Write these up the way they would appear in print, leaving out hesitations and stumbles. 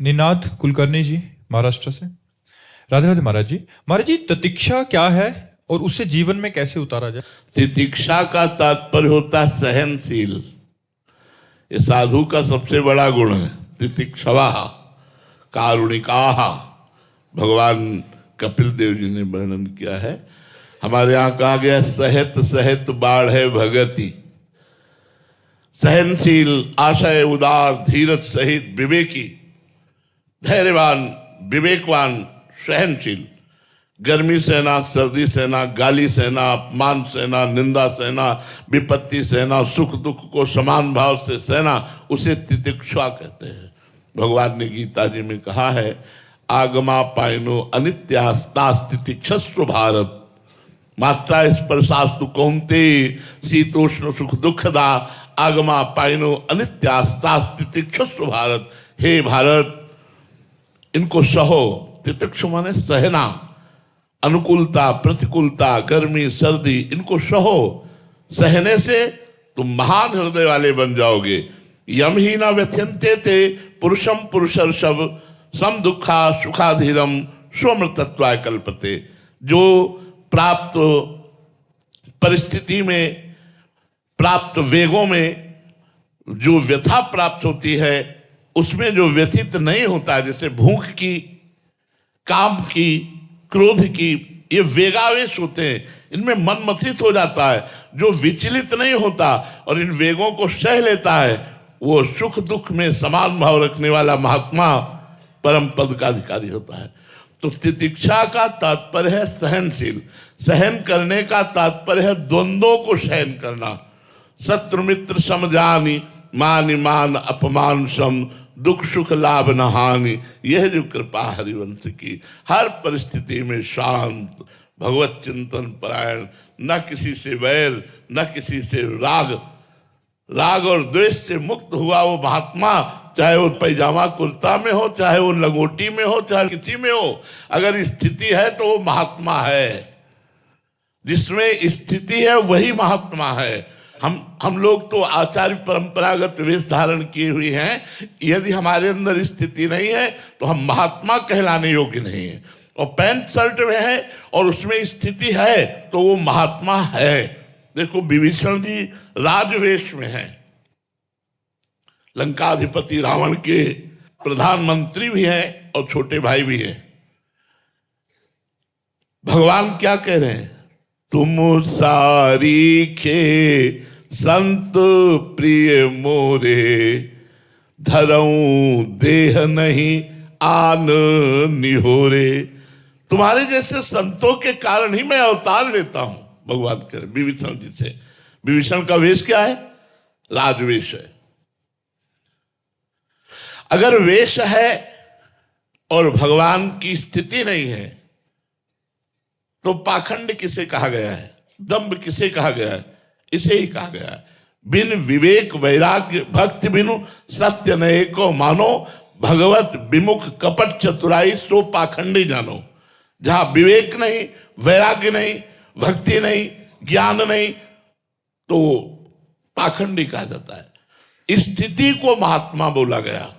निनाद कुलकर्णी जी महाराष्ट्र से। राधे राधे महाराज जी। महाराज जी, तितिक्षा क्या है और उसे जीवन में कैसे उतारा जाए? तितिक्षा का तात्पर्य होता है सहनशील। ये साधु का सबसे बड़ा गुण है। तितिक्षवा कारुणिका, भगवान कपिल देव जी ने वर्णन किया है। हमारे यहाँ कहा गया सहित सहित बाढ़ भगति। सहनशील, आशय उदार, धीरज सहित विवेकी, धैर्यवान, विवेकवान, सहनशील। गर्मी सहना, सर्दी सहना, गाली सहना, अपमान सहना, निंदा सहना, विपत्ति सहना, सुख दुख को समान भाव से सहना, उसे तितिक्षा कहते हैं। भगवान ने गीता जी में कहा है, आगमा पायनो अनित्यास्तास्तितिक्षस्व भारत, मात्रा स्पर्शास्तु कौन्ते शीतोष्ण सुख दुखदा, आगमा पायनो अनित्यास्तास्तितिक्षस्व भारत। हे भारत, इनको सहो। तितिक्ष माने सहना, अनुकूलता, प्रतिकूलता, गर्मी, सर्दी, इनको सहो। सहने से तुम महान हृदय वाले बन जाओगे। यम ही न व्यथ्यन्ते ते पुरुषम पुरुषर्षभ सम दुखा सुखाधीरम स्वमृतत्वाय कल्पते। जो प्राप्त परिस्थिति में, प्राप्त वेगों में जो व्यथा प्राप्त होती है, उसमें जो व्यथित नहीं होता, जैसे भूख की, काम की, क्रोध की, ये वेगावेश होते हैं, इनमें मन मथित हो जाता है। जो विचलित नहीं होता और इन वेगों को सह लेता है, वो सुख दुख में समान भाव रखने वाला महात्मा परम पद का अधिकारी होता है। तो तितिक्षा का तात्पर्य है सहनशील। सहन करने का तात्पर्य है द्वंद्वों को सहन करना। शत्रु मित्र समजानी, मान मान अपमान सम, दुख सुख लाभ न हानि। यह जो कृपा हरिवंश की, हर परिस्थिति में शांत, भगवत चिंतन परायण, न किसी से वैर, न किसी से राग और द्वेष से मुक्त हुआ वो महात्मा, चाहे वो पैजामा कुर्ता में हो, चाहे वो लंगोटी में हो, चाहे किसी में हो, अगर स्थिति है तो वो महात्मा है। जिसमें स्थिति है वही महात्मा है। हम लोग तो आचार्य परंपरागत वेश धारण किए हुए हैं। यदि हमारे अंदर स्थिति नहीं है तो हम महात्मा कहलाने योग्य नहीं है। और पैंट शर्ट में है और उसमें स्थिति है तो वो महात्मा है। देखो, विभीषण जी राजवेश में हैं, लंकाधिपति रावण के प्रधानमंत्री भी हैं और छोटे भाई भी हैं। भगवान क्या कह रहे हैं? तुम सारीखे संत प्रिय मोरे, धरऊं देह नहीं आन निहोरे। तुम्हारे जैसे संतों के कारण ही मैं अवतार लेता हूं, भगवान कह रहे विभीषण जी से। विभीषण का वेश क्या है? राजवेश है। अगर वेश है और भगवान की स्थिति नहीं है तो पाखंड किसे कहा गया है? दंभ किसे कहा गया है? इसे ही कहा गया है। बिन विवेक वैराग्य भक्ति बिनु सत्य नए को मानो, भगवत विमुख कपट चतुराई सो पाखंडी जानो। जहां विवेक नहीं, वैराग्य नहीं, भक्ति नहीं, ज्ञान नहीं, तो पाखंडी कहा जाता है। स्थिति को महात्मा बोला गया।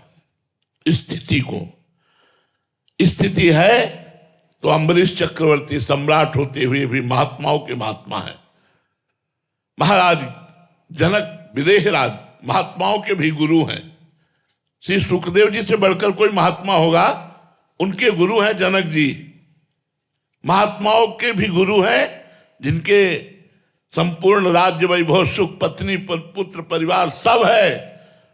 स्थिति को, स्थिति है तो अम्बरीश चक्रवर्ती सम्राट होते हुए भी महात्माओं के महात्मा है। महाराज जनक विदेहराज महात्माओं के भी गुरु हैं। श्री सुखदेव जी से बढ़कर कोई महात्मा होगा? उनके गुरु हैं जनक जी। महात्माओं के भी गुरु हैं, जिनके संपूर्ण राज्य वैभव सुख, पत्नी पुत्र परिवार सब है।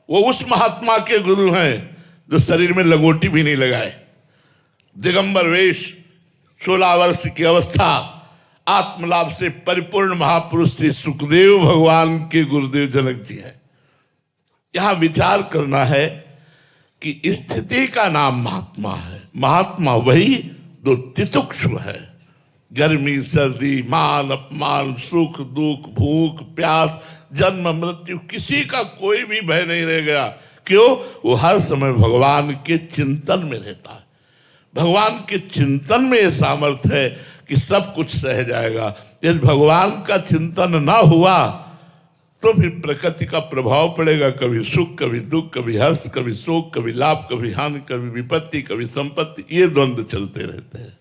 वो उस महात्मा के गुरु हैं जो शरीर में लंगोटी भी नहीं लगाए, दिगंबर वेश, 16 वर्ष की अवस्था, आत्मलाभ से परिपूर्ण महापुरुष श्री सुखदेव भगवान के गुरुदेव जनक जी हैं। यहां विचार करना है कि स्थिति का नाम महात्मा है। महात्मा वही जो तितिक्षु है। गर्मी, सर्दी, मान अपमान, सुख दुख, भूख प्यास, जन्म मृत्यु, किसी का कोई भी भय नहीं रह गया। क्यों? वो हर समय भगवान के चिंतन में रहता है। भगवान के चिंतन में ये सामर्थ्य है कि सब कुछ सह जाएगा। यदि भगवान का चिंतन ना हुआ तो फिर प्रकृति का प्रभाव पड़ेगा, कभी सुख कभी दुख, कभी हर्ष कभी शोक, कभी लाभ कभी हानि, कभी विपत्ति कभी संपत्ति, ये द्वंद्व चलते रहते हैं।